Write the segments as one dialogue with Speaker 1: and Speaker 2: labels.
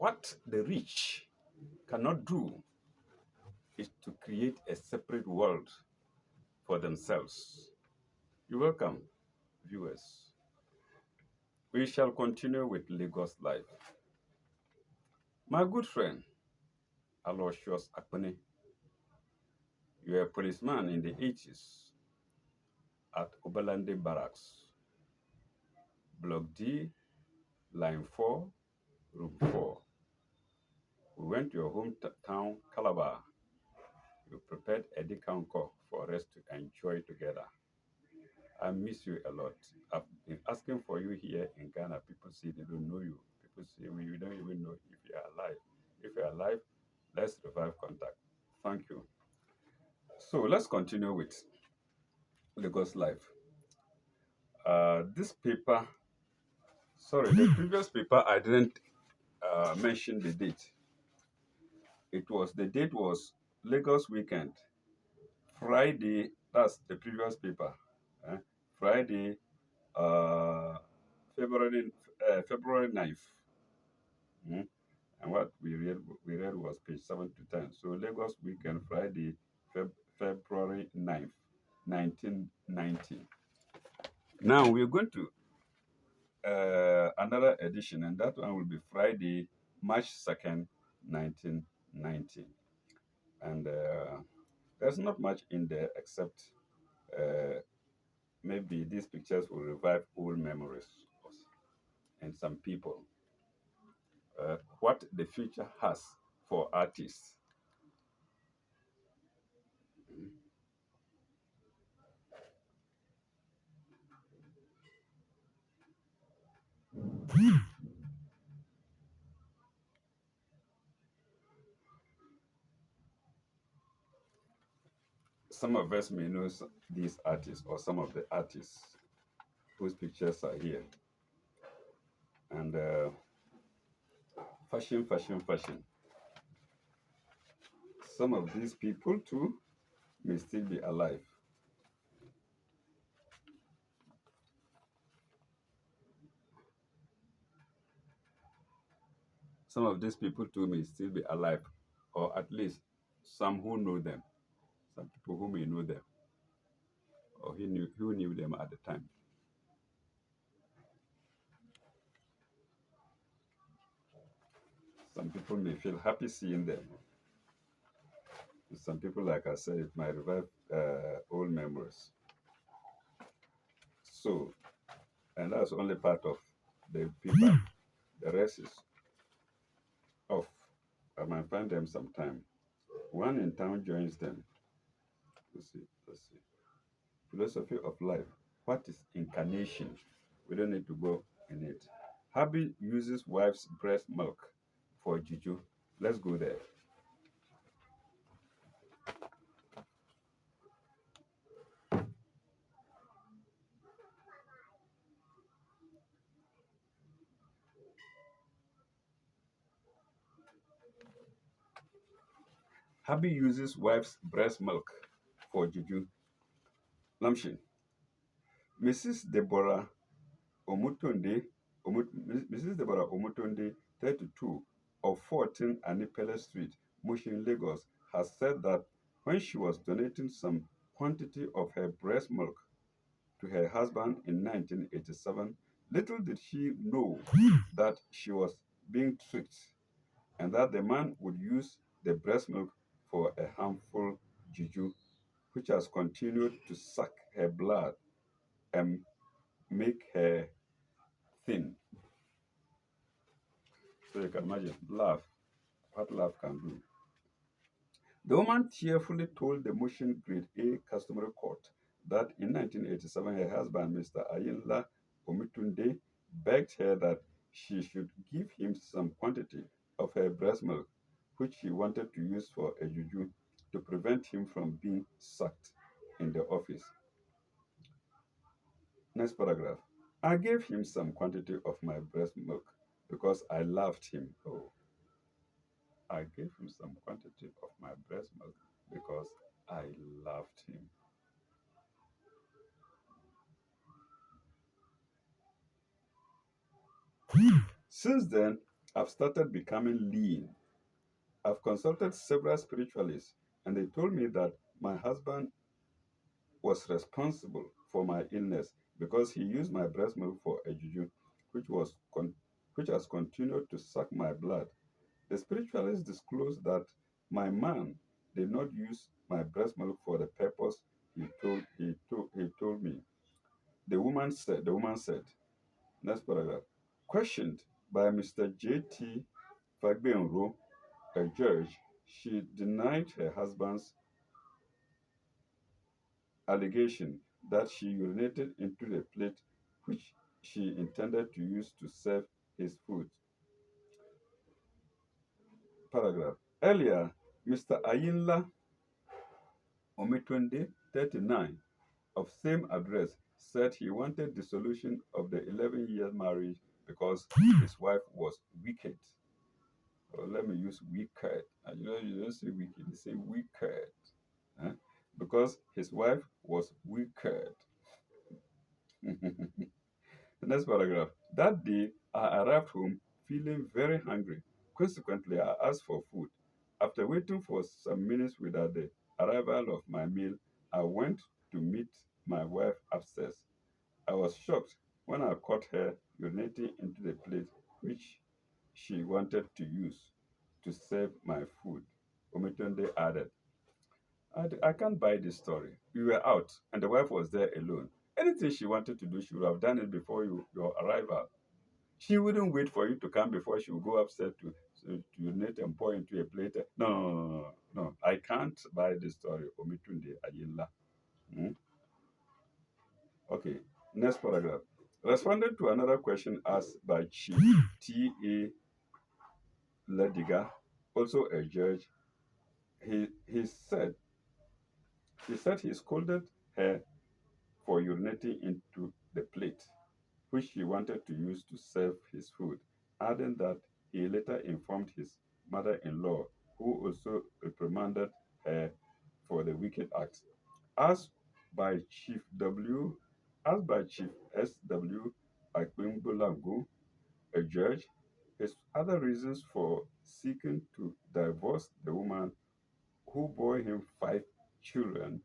Speaker 1: What the rich cannot do is to create a separate world for themselves. You're welcome, viewers. We shall continue with Lagos life. My good friend, Aloysius Akpene, you were a policeman in the 80s at Obalande Barracks, Block D, Line 4, Room 4. We went to your hometown, Calabar. You prepared Eddie Kanko for us to enjoy together. I miss you a lot. I've been asking for you here in Ghana. People say they don't know you. People say we don't even know if you are alive. If you are alive, let's revive contact. Thank you. So let's continue with Lagos Life. This paper, sorry, the previous paper I didn't mention the date. The date was Lagos weekend, Friday. That's the previous paper. eh, Friday, uh, February 9th. Mm. And what we read was page 7 to 10. So Lagos weekend, Friday, February 9th, 1990. Now we're going to another edition, and that one will be Friday, March 2nd, 1990. And there's not much in there except maybe these pictures will revive old memories and some people. What the future has for artists. Some of us may know these artists or some of the artists whose pictures are here. And fashion, fashion, fashion. Some of these people too may still be alive. Some of these people too may still be alive, or at least some who know them, some people who may know them, or who knew them at the time. Some people may feel happy seeing them. Some people, like I said, it might revive old memories. So, and that's only part of the people. The rest is off. I might find them sometime. One in town joins them. Let's see. Philosophy of life. What is incarnation? We don't need to go in it. Habi uses wife's breast milk for juju. Let's go there. Habi uses wife's breast milk for juju. Lamshin. Mrs. Deborah Omutonde, Mrs. Deborah Omutonde, 32, of 14 Anipele Street, Mushin, Lagos, has said that when she was donating some quantity of her breast milk to her husband in 1987, little did she know that she was being tricked and that the man would use the breast milk for a harmful juju, which has continued to suck her blood and make her thin. So you can imagine, what love can do. The woman tearfully told the Motion Grade A Customary Court that in 1987 her husband, Mr. Ayinla Omitunde, begged her that she should give him some quantity of her breast milk, which she wanted to use for a juju to prevent him from being sacked in the office. Next paragraph. I gave him some quantity of my breast milk because I loved him. Oh, I gave him some quantity of my breast milk because I loved him. Since then, I've started becoming lean. I've consulted several spiritualists, and they told me that my husband was responsible for my illness because he used my breast milk for a juju, which which has continued to suck my blood. The spiritualist disclosed that my man did not use my breast milk for the purpose he told me. The woman said, next paragraph, questioned by Mr. J.T. Fagbenro, a judge, she denied her husband's allegation that she urinated into the plate which she intended to use to serve his food. Paragraph. Earlier, Mr. Ayinla Omitunde, 39, of same address, said he wanted dissolution of the 11-year marriage because his wife was wicked. Or let me use wicked. And you don't say wicked, you say wicked. Huh? Because his wife was wicked. The next paragraph. That day, I arrived home feeling very hungry. Consequently, I asked for food. After waiting for some minutes without the arrival of my meal, I went to meet my wife upstairs. I was shocked when I caught her urinating into the plate which she wanted to use to serve my food. Omitunde added, I can't buy this story. We were out, and the wife was there alone. Anything she wanted to do, she would have done it before your arrival. She wouldn't wait for you to come before she would go upstairs to urinate and pour into a plate. No, no, no, no, no. No. I can't buy this story. Omitunde Ayinla. Hmm? Okay, next paragraph. Responding to another question asked by Chief T.A. Lediga, also a judge, he, he said he scolded her for urinating into the plate, which she wanted to use to serve his food, adding that he later informed his mother-in-law, who also reprimanded her for the wicked act. Asked by Chief W, asked by Chief S.W. Akpimbolangu, a judge, his other reasons for seeking to divorce the woman who bore him 5 children.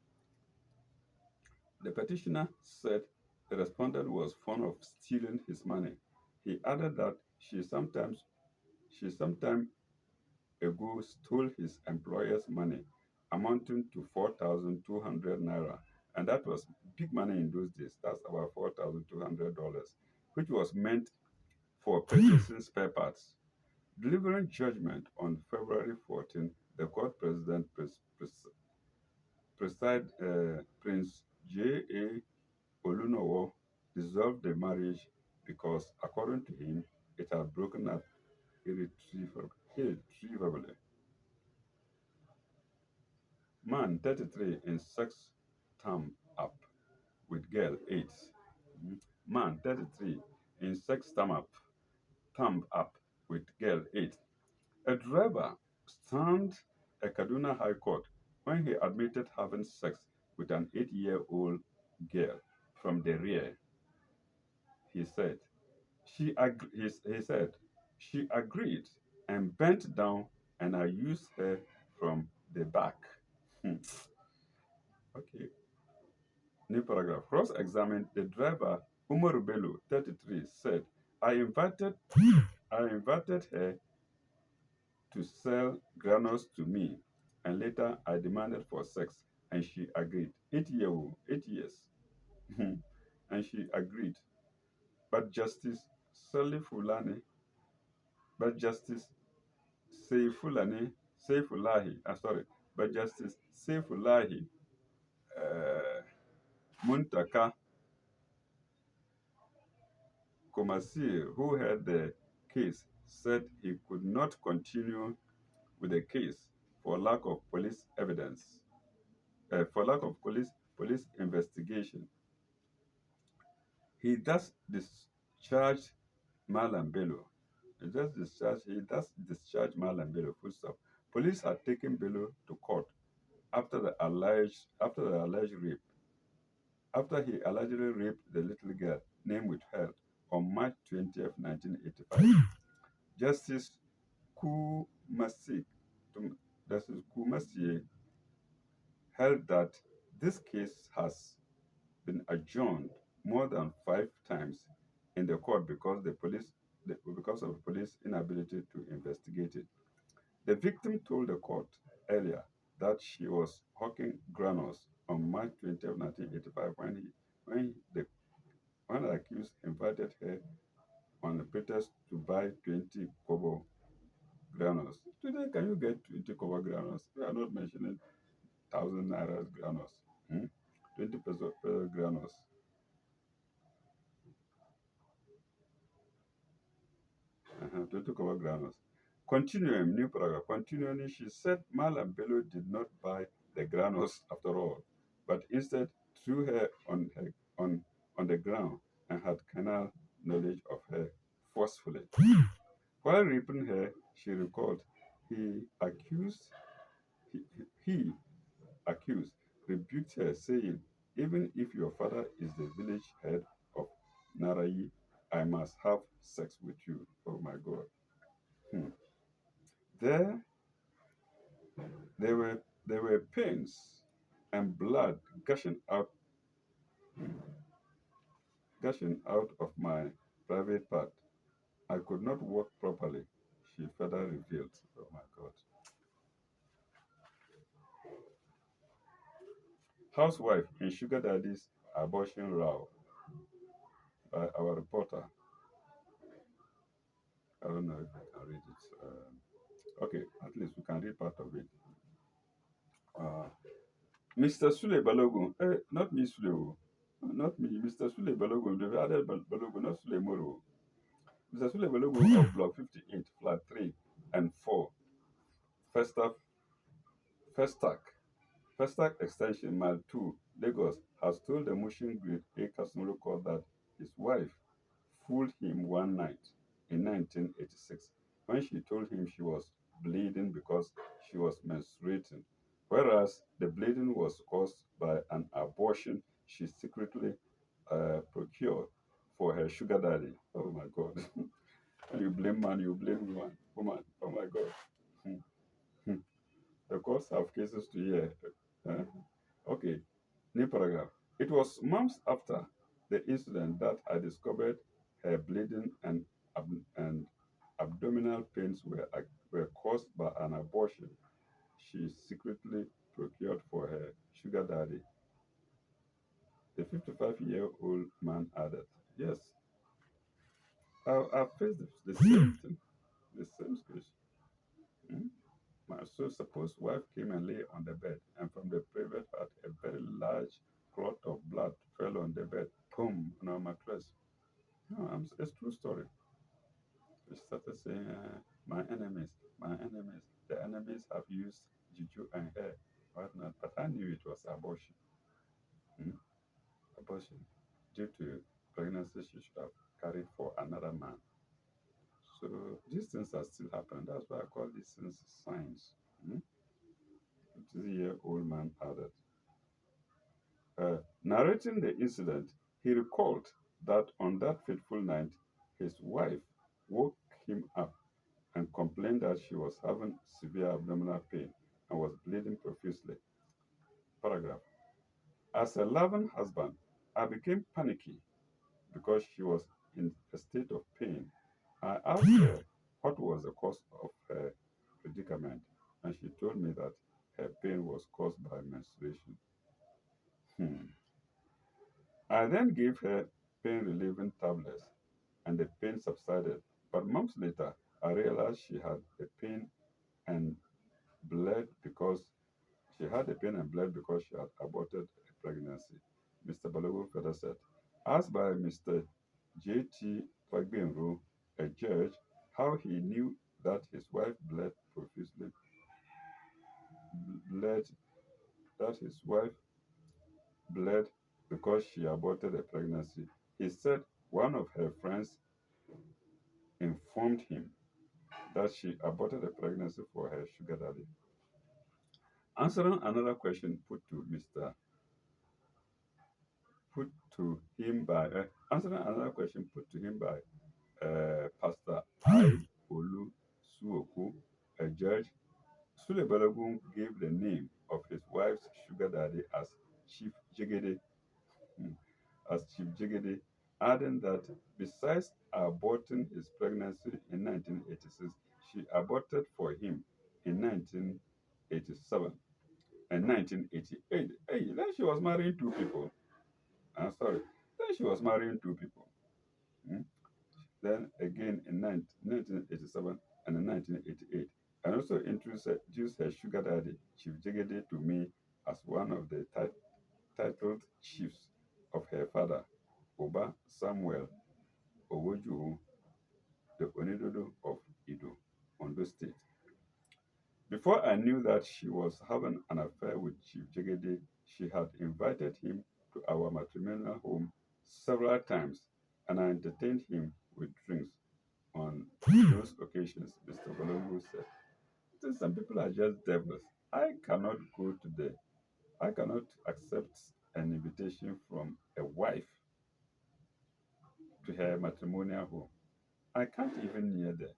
Speaker 1: The petitioner said the respondent was fond of stealing his money. He added that she sometime ago stole his employer's money, amounting to 4,200 naira, and that was big money in those days. That's about $4,200, which was meant for purchasing spare parts. Delivering judgment on February 14, the court president Prince J.A. Olunowo dissolved the marriage because, according to him, it had broken up irretrievably. Man 33 in sex thumb up with girl 8. Man 33 in sex thumb up with girl 8. A driver stormed a Kaduna High Court when he admitted having sex with an 8-year-old girl from the rear. He said, he said, she agreed and bent down, and I used her from the back. Hmm. Okay. New paragraph. Cross-examined the driver, Umaru Bello, 33, said, I invited her to sell granules to me, and later I demanded for sex, and she agreed. 8 year old, 8 years. And she agreed. But Justice Sali Fulani, but Justice Seifulani, Seifulahi, sorry, but Justice Seifulahi uh, Muntaka Komasir, who heard the case, said he could not continue with the case for lack of police evidence, for lack of police investigation. He thus discharged Malam Bello. He thus discharged Malam Bello. Full stop. Police had taken Bello to court after the alleged rape. After he allegedly raped the little girl, name withheld, on March 20th, 1985. Justice Kumasi, Justice Kumasi held that this case has been adjourned more than 5 times in the court because of the police inability to investigate it. The victim told the court earlier that she was hawking granules on March 20th, 1985 when the accused invited her on the pretext to buy 20 kobo granules. Today, can you get 20 kobo granules? We are not mentioning 1,000 naira granules. 20 peso granules. 20 kobo granules. Continuing, new paragraph. Continuing, she said Malam Bello did not buy the granules after all, but instead threw her on the ground and had carnal knowledge of her forcefully. While raping her, she recalled, he accused he, he accused rebuked her, saying, even if your father is the village head of Narayi, I must have sex with you. Oh my God. Hmm. There, there were pains and blood gushing out of my private part. I could not walk properly, she further revealed. Oh my God. Housewife in Sugar Daddy's abortion row by our reporter. I don't know if I can read it. Okay, at least we can read part of it. Uh, Mr. Sule Balogun, not me Sule, not me, Mr. Sule Balogun, the other Balogun, not Sule Imoro. Mr. Sule Balogun of Block 58, Flat 3 and 4, Festac, Festac, Festac Extension, Mile 2, Lagos, has told the Mushin Grid A Kasumulu Court that his wife fooled him one night in 1986 when she told him she was bleeding because she was menstruating, whereas the bleeding was caused by an abortion she secretly procured for her sugar daddy. Oh my God. When you blame man, you blame woman. Oh my God. Hmm, hmm. The courts have cases to hear. Uh, okay, new paragraph. It was months after the incident that I discovered her bleeding and abdominal pains were caused by an abortion she secretly procured for her sugar daddy. The 55-year-old man added, yes, I faced the same thing, the same situation. Hmm? My so supposed wife came and lay on the bed, and from the private part, a very large clot of blood fell on the bed, boom, on my clothes. No, it's true story. She started saying, my enemies, the enemies have used juju and hair, whatnot. But I knew it was abortion. Hmm? Abortion due to pregnancy she should have carried for another man. So these things are still happening. That's why I call these things signs. Hmm? 50-year-old man added. Narrating the incident, he recalled that on that fateful night, his wife woke him up and complained that she was having severe abdominal pain and was bleeding profusely. Paragraph. As a loving husband, I became panicky because she was in a state of pain. I asked her what was the cause of her predicament, and she told me that her pain was caused by menstruation. Hmm. I then gave her pain relieving tablets, and the pain subsided. But months later, I realized she had a pain and bled because she had aborted a pregnancy. Mr. Balogun further said, asked by Mr. J.T. Fagbenro, a judge, how he knew that his wife bled that his wife bled because she aborted a pregnancy. He said one of her friends informed him that she aborted a pregnancy for her sugar daddy. Answering another question put to him by Pastor I. Olu Suoku, a judge, Sule Balogun gave the name of his wife's sugar daddy as Chief Jegede, hmm, adding that besides aborting his pregnancy in 1986, she aborted for him in 1987 and 1988. Hey, then she was marrying two people. I'm sorry. Then she was marrying two people. Hmm? Then again in 1987 and in 1988. And also introduced her sugar daddy, Chief Jegede, to me as one of the titled chiefs of her father, Oba Samuel Owoju, the Onidodo of Ido, Ondo State. Before I knew that she was having an affair with Chief Jegede, she had invited him to our matrimonial home several times, and I entertained him with drinks on those occasions, Mr. Balogu said. Some people are just devils. I cannot accept an invitation from a wife to her matrimonial home. I can't even near there.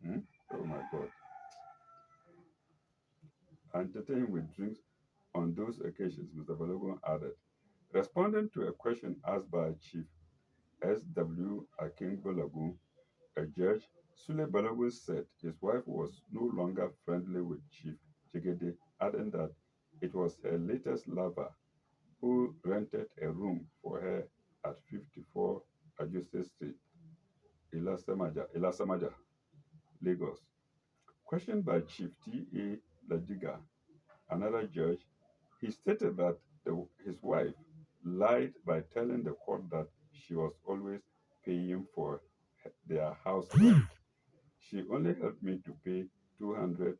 Speaker 1: Hmm? Oh my God. Entertain with drinks on those occasions, Mr. Balogun added. Responding to a question asked by Chief S.W. Akin Balogun, a judge, Sule Balogun said his wife was no longer friendly with Chief Jigede, adding that it was her latest lover who rented a room for her at 54 Ajuse Street, Ilasamaja, Lagos. Questioned by Chief T.A. Lajiga, another judge, he stated that his wife lied by telling the court that she was always paying for their house rent. She only helped me to pay 200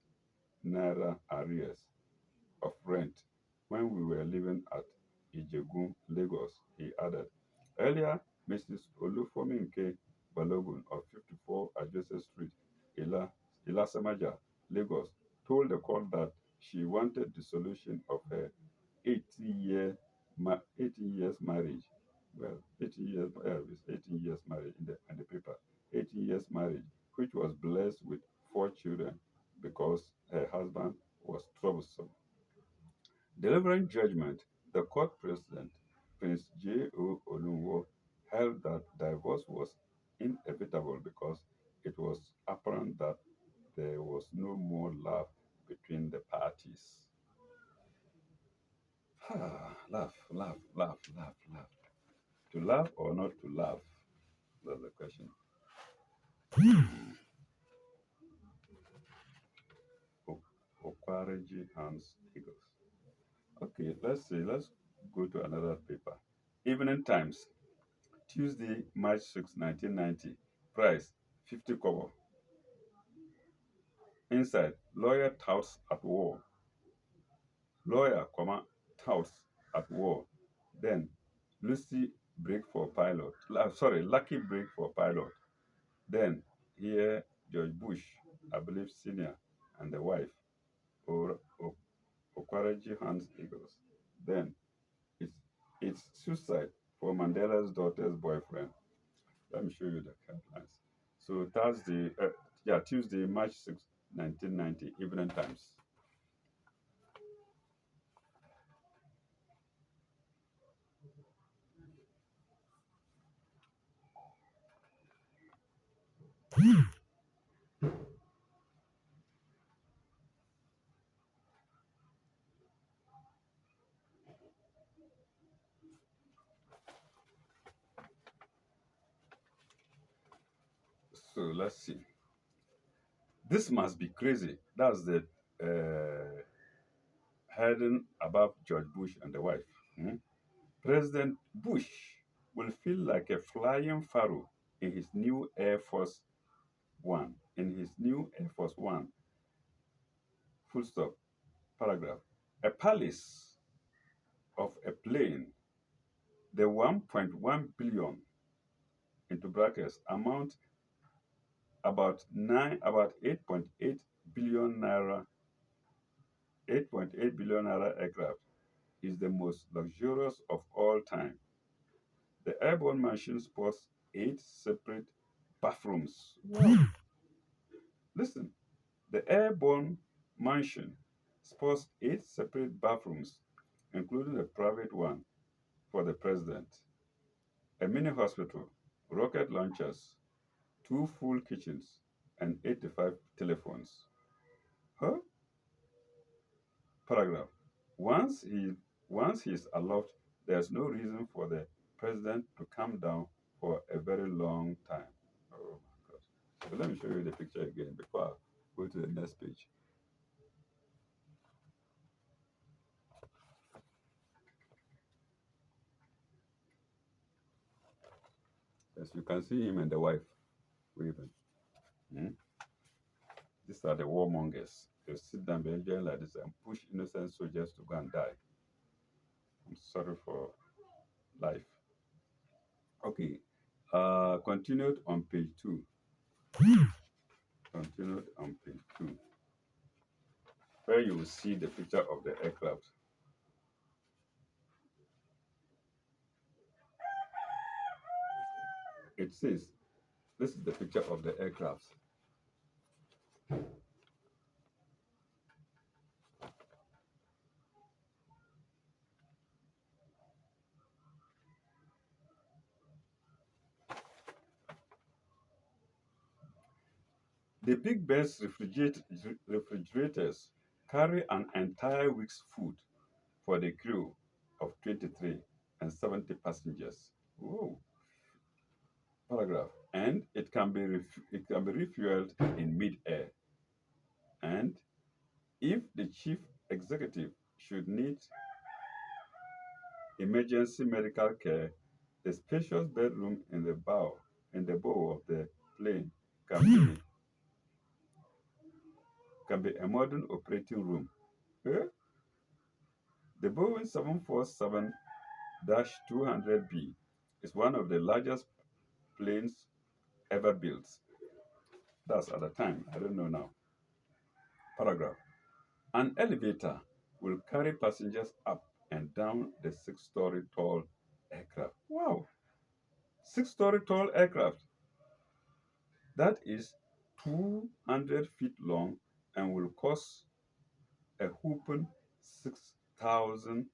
Speaker 1: naira arrears of rent when we were living at Ijegun, Lagos, he added. Earlier, Mrs. Olufominke Balogun of 54 Adjacent Street, Ilasamaja, Lagos, told the court that she wanted the solution of her 18 years marriage. Well, 18 years, it's 18 years marriage in the paper. 18 years marriage, which was blessed with 4 children because her husband was troublesome. Delivering judgment, the court president, Prince J.O. Olunwo, held that divorce was inevitable because it was apparent that there was no more love between the parties. Laugh, laugh, laugh, laugh, laugh. To laugh or not to laugh? That's the question. Okwareji Hans Eagles. Okay, let's see. Let's go to another paper. Evening Times, Tuesday, March 6, 1990. Price 50 kobo. Inside, lawyer touts at war. Lawyer, comma, touts at war. Then, Lucy break for pilot. Lucky break for pilot. Then, here, George Bush, I believe senior, and the wife, or Okwareji Hans Eagles. Then, it's, it's suicide for Mandela's daughter's boyfriend. Let me show you the headlines. So Tuesday, March 6, 1990, Evening Times. So let's see. This must be crazy. That's the heading above George Bush and the wife. Hmm? President Bush will feel like a flying pharaoh in his new Air Force One. In his new Air Force One. Full stop. Paragraph. A palace of a plane. The 1.1 billion into brackets amount about 8.8 billion naira aircraft is the most luxurious of all time. The airborne machine sports 8 separate bathrooms. Wow. Listen, the airborne mansion sports 8 separate bathrooms, including a private one for the president, a mini hospital, rocket launchers, two full kitchens, and 85 telephones. Huh? Paragraph. Once he once he is aloft, there's no reason for the president to come down for a very long time. Oh my God. So let me show you the picture again before I go to the next page. As you can see him and the wife waving. Hmm? These are the warmongers. They sit down behind like this and push innocent soldiers to go and die. I'm sorry for life. Okay. Continued on page two. Continued on page two, where you will see the picture of the aircraft. It says, this is the picture of the aircraft. The big Benz refrigerators carry an entire week's food for the crew of 23 and 70 passengers. Whoa. Paragraph. And it can be refueled in mid-air. And if the chief executive should need emergency medical care, the spacious bedroom in the bow of the plane can be a modern operating room. Eh? The Boeing 747-200B is one of the largest planes ever built. That's at the time. I don't know now. Paragraph. An elevator will carry passengers up and down the 6-story tall aircraft. Wow! 6-story tall aircraft. That is 200 feet long and will cost a whooping $6,000,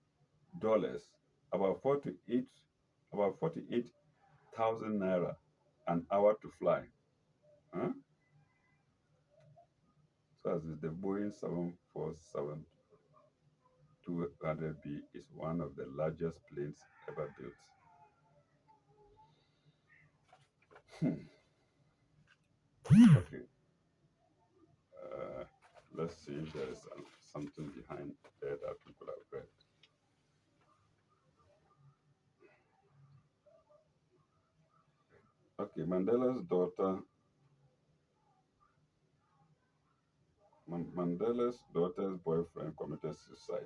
Speaker 1: about 48,000 naira an hour to fly. Huh? So as is the Boeing 747-200B is one of the largest planes ever built. Okay. Uh, let's see if there is something behind there that people have read. Okay, Mandela's daughter's boyfriend committed suicide.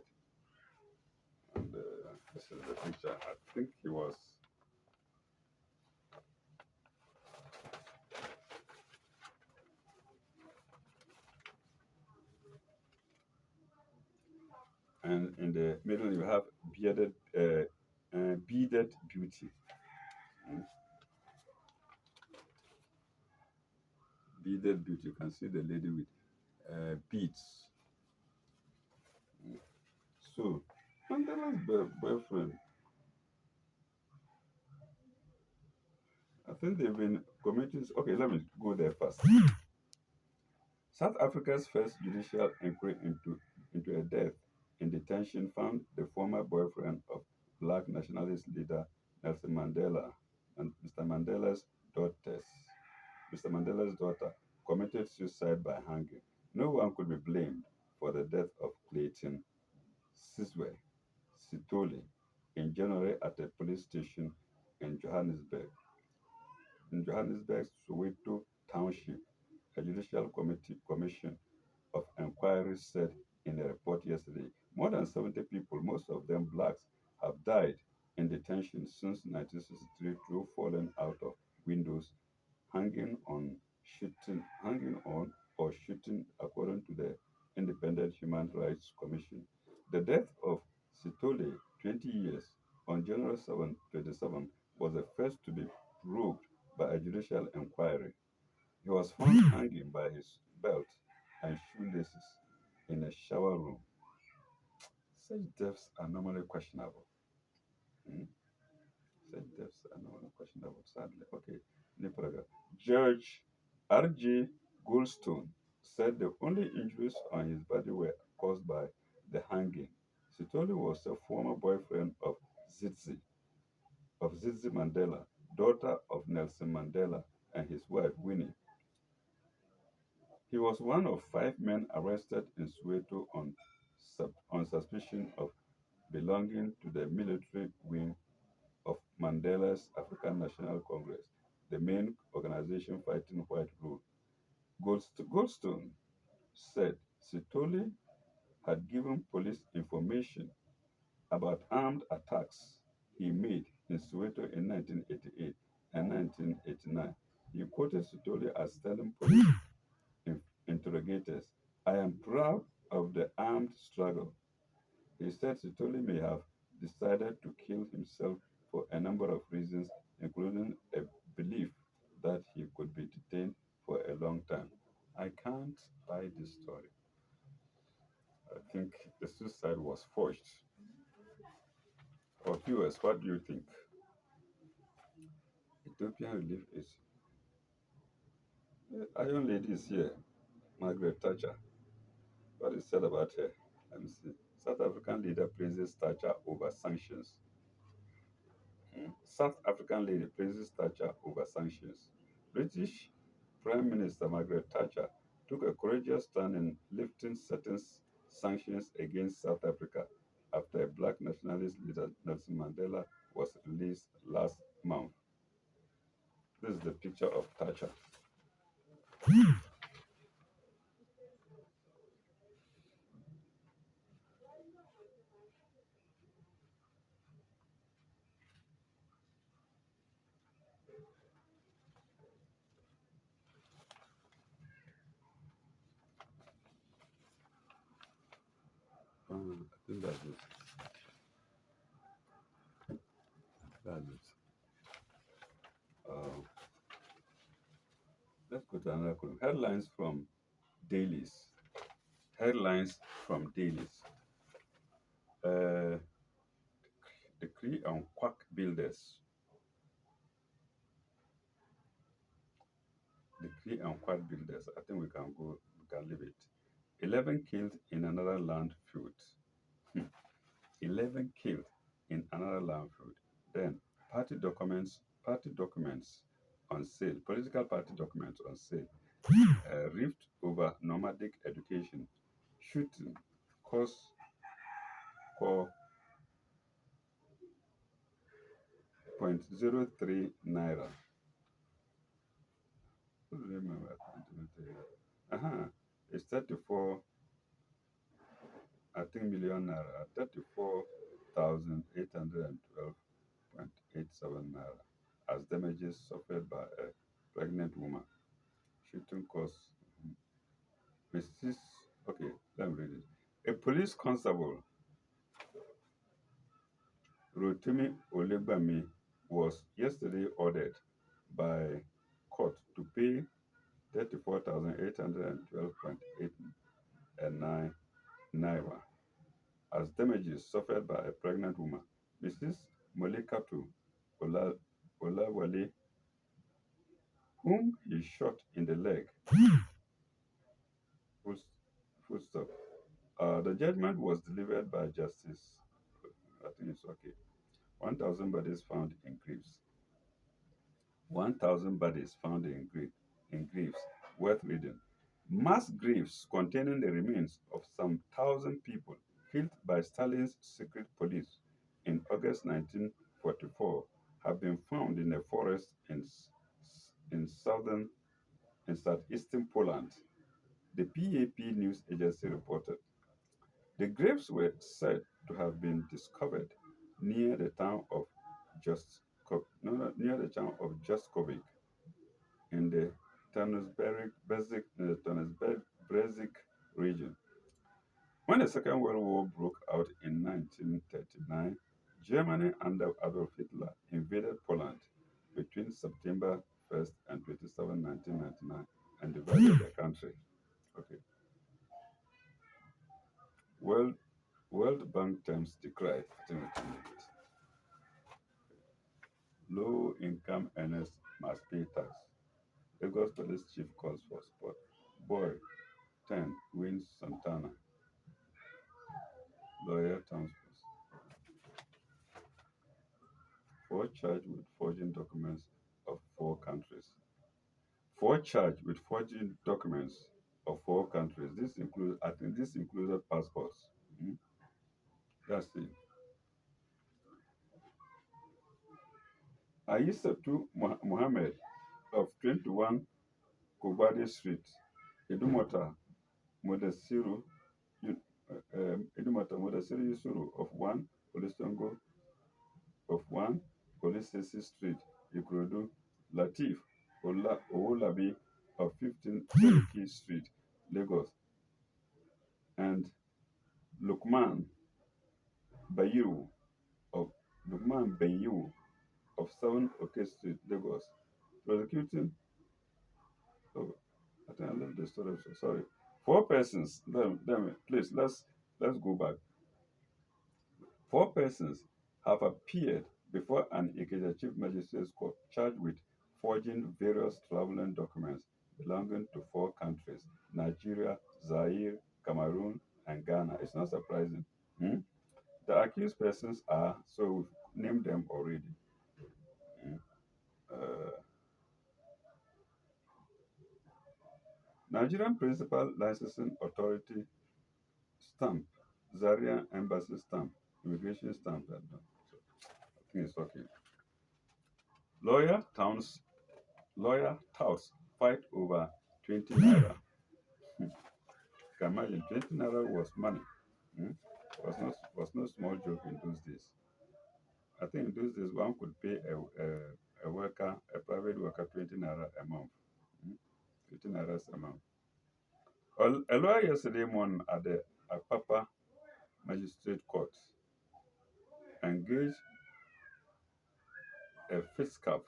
Speaker 1: And this is the picture. I think he was. And in the middle, you have beaded beauty. Mm. Beaded beauty. You can see the lady with beads. Mm. So, Mandela's boyfriend, I think they've been committing. Okay, let me go there first. South Africa's first judicial inquiry into a death in detention found the former boyfriend of black nationalist leader Nelson Mandela and daughters, Mr. Mandela's daughter committed suicide by hanging. No one could be blamed for the death of Clayton Sizwe Sitole in January at a police station in Johannesburg's Soweto Township. A judicial commission of inquiry said in a report yesterday. More than 70 people, most of them blacks, have died in detention since 1963 through falling out of windows, hanging on or shooting, according to the Independent Human Rights Commission. The death of Sitole, 20 years, on January 27, was the first to be proved by a judicial inquiry. He was found hanging shower room. Such deaths are normally questionable. Hmm? Such deaths are normally questionable, sadly. Okay, new paragraph. Judge R.J. Goldstone said the only injuries on his body were caused by the hanging. Sitoli was a former boyfriend Zitzi, of Zizi Mandela, daughter of Nelson Mandela, and his wife Winnie. He was one of 5 men arrested in Soweto on suspicion of belonging to the military wing of Mandela's African National Congress, the main organization fighting white rule. Goldstone said Sitole had given police information about armed attacks he made in Soweto in 1988 and 1989. He quoted Sitole as telling police interrogators, "I am proud of the armed struggle." He said Sitole may have decided to kill himself for a number of reasons, including a belief that he could be detained for a long time. I can't buy this story. I think the suicide was forged. For viewers, what do you think? Ethiopian relief is. Iron Lady is here, Margaret Thatcher. What is said about her? Let me see. South African leader praises Thatcher over sanctions. South African lady praises Thatcher over sanctions. British Prime Minister Margaret Thatcher took a courageous stand in lifting certain sanctions against South Africa after a black nationalist leader Nelson Mandela was released last month. This is the picture of Thatcher. I think that's it. That's it. Uh, let's go to another column. Headlines from dailies. Headlines from dailies. Uh, Decree on quack builders. Decree on quack builders. I think we can go. We can leave it. 11 killed in another land feud. 11 killed in another land feud. Then party documents on sale. Political party documents on sale. Rift over nomadic education. Shooting cost for 0.03 naira. What do you remember? It's 34, I think, million naira. 34,812.87 naira as damages suffered by a pregnant woman. Shooting cost. Mrs. Okay, let me read it. A police constable, Rotimi Olegbami, was yesterday ordered by court to pay 34,812.89 naira as damages suffered by a pregnant woman. Mrs. Molikatu Olawale, whom he shot in the leg. Full, full stop. The judgment was delivered by Justice. I think it's okay. 1,000 bodies found in graves. 1,000 bodies found in graves. Worth reading. Mass graves containing the remains of some 1,000 people killed by Stalin's secret police in August 1944 have been found in a forest in southeastern Poland. The PAP news agency reported. The graves were said to have been discovered near the town of near the town of Juskovic in the Brezhik region. When the Second World War broke out in 1939, Germany under Adolf Hitler invaded Poland between September 1st and 27, 1999, and divided the country. Okay. World World Bank terms decry. Low income earners must pay tax. Lagos police chief calls for support. Boy 10 wins Santana. Lawyer Towns four charged with forging documents of four countries. Four charged with forging documents of four countries. I think this included passports. Mhm. That's it. Aisatu Mohammed of 21 Kobade Street, Idumota Modesiru, Idumota Modesiru Yusuru of 1 Polisesi Street, Ikorodu, Latif Owolabi of 15 Seriki Street, Lagos, and Lukman Bayiru of Lukman Bayiru of 7 Oke Street, Lagos. Prosecuting, oh, I think I left the story. So sorry. Four persons. Please let's go back. Four persons have appeared before an Ikeja Chief Magistrate's Court charged with forging various traveling documents belonging to four countries: Nigeria, Zaire, Cameroon, and Ghana. It's not surprising. Hmm? The accused persons are, so we've named them already. Hmm? Uh, Nigerian Principal Licensing Authority stamp, Zaria Embassy stamp, immigration stamp. I think it's okay. Lawyer Towns Lawyer touts fight over 20 naira. Can imagine 20 naira was money. Hmm? Was no small joke in those days. I think in those days one could pay a worker, a private worker, 20 naira a month. Hmm? 20 naira a month. A lawyer yesterday morning at the Apapa Magistrate Court engaged a fiscal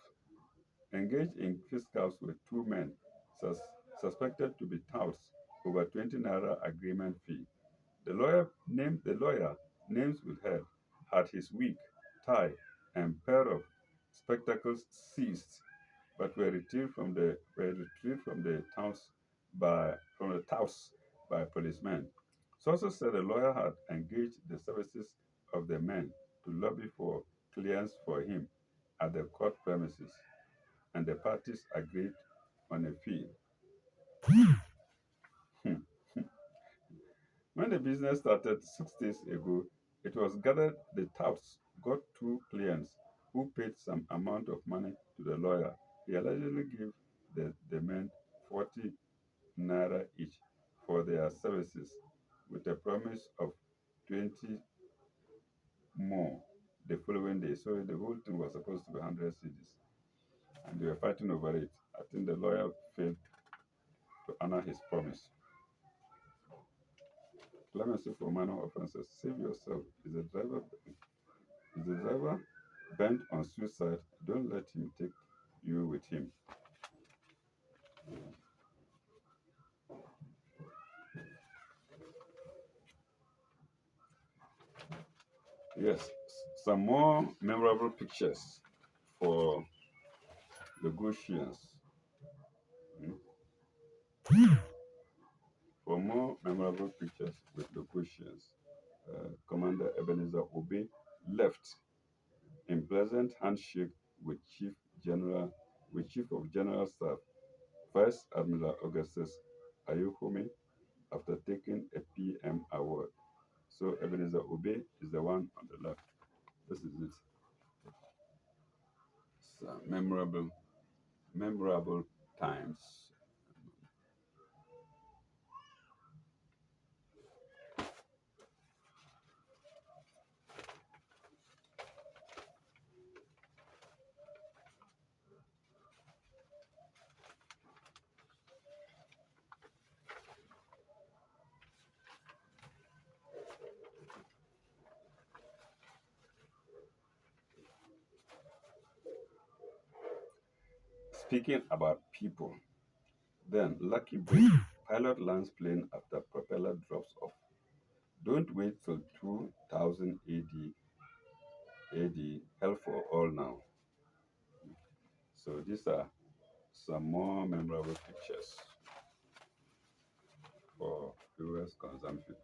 Speaker 1: engaged in fiscals with two men sus- suspected to be touts over 20 naira agreement fee. The lawyer, names withheld, had his wig, tie, and pair of spectacles seized, but were retrieved from the house by policemen. Sources said the lawyer had engaged the services of the men to lobby for clearance for him at the court premises, and the parties agreed on a fee. When the business started 6 days ago, it was gathered the touts got two clients who paid some amount of money to the lawyer. He allegedly gave the men 40 naira each for their services with a promise of 20 more the following day. So the whole thing was supposed to be 100 cedis, and they were fighting over it. I think the lawyer failed to honor his promise. Clemency for minor offences. Save yourself. Is the driver bent on suicide? Don't let him take you with him. Yes, some more memorable pictures for Lagosians. Mm. For more memorable pictures with Lagosians, Commander Ebenezer Obe left in pleasant handshake with Chief of General Staff Vice Admiral Augustus Ayuhome after taking a PM award. So Ebenezer Obe is the one on the left. This is it. So memorable times. Speaking about people, then lucky break. Pilot lands plane after propeller drops off. Don't wait till 2000 AD. Hell for all now. So these are some more memorable pictures for viewers' consumption.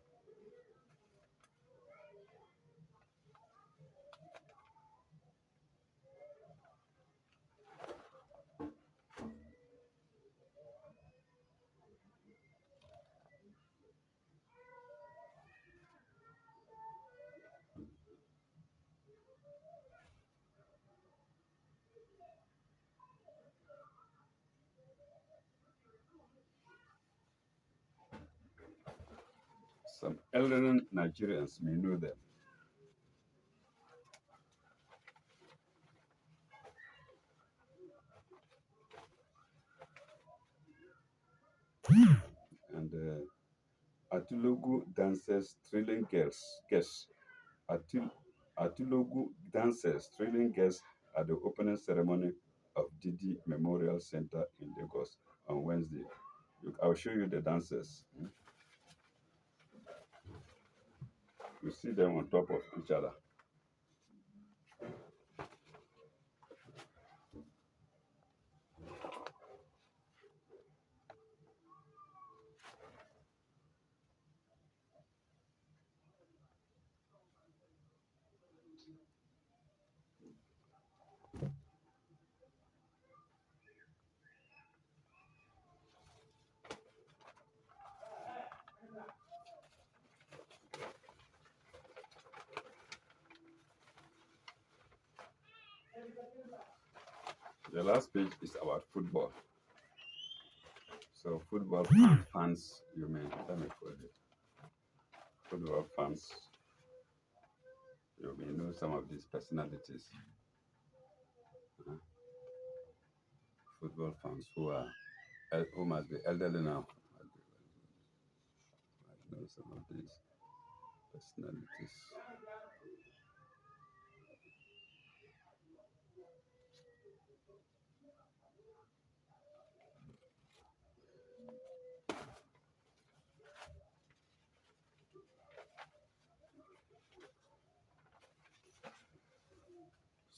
Speaker 1: Some elderly Nigerians may know them. And Atulogu dances, thrilling girls. Guests. Atulogu dances, thrilling guests at the opening ceremony of Didi Memorial Center in Lagos on Wednesday. I'll show you the dancers. You see them on top of each other. The last page is about football. So football fans, you may let me put it. Football fans, you may know some of these personalities. Uh, Football fans who must be elderly now. I know some of these personalities.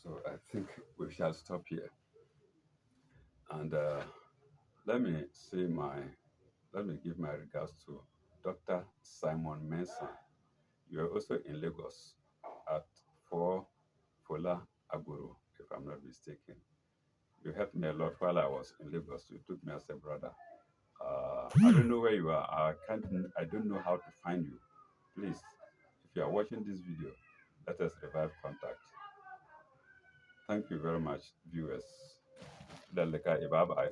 Speaker 1: So I think we shall stop here. And let me say let me give my regards to Dr. Simon Mensah. You are also in Lagos at 4 Fola Aguru, if I'm not mistaken. You helped me a lot while I was in Lagos. You took me as a brother. I don't know where you are. I don't know how to find you. Please, if you are watching this video, let us revive contact. Thank you very much, viewers. Bye bye.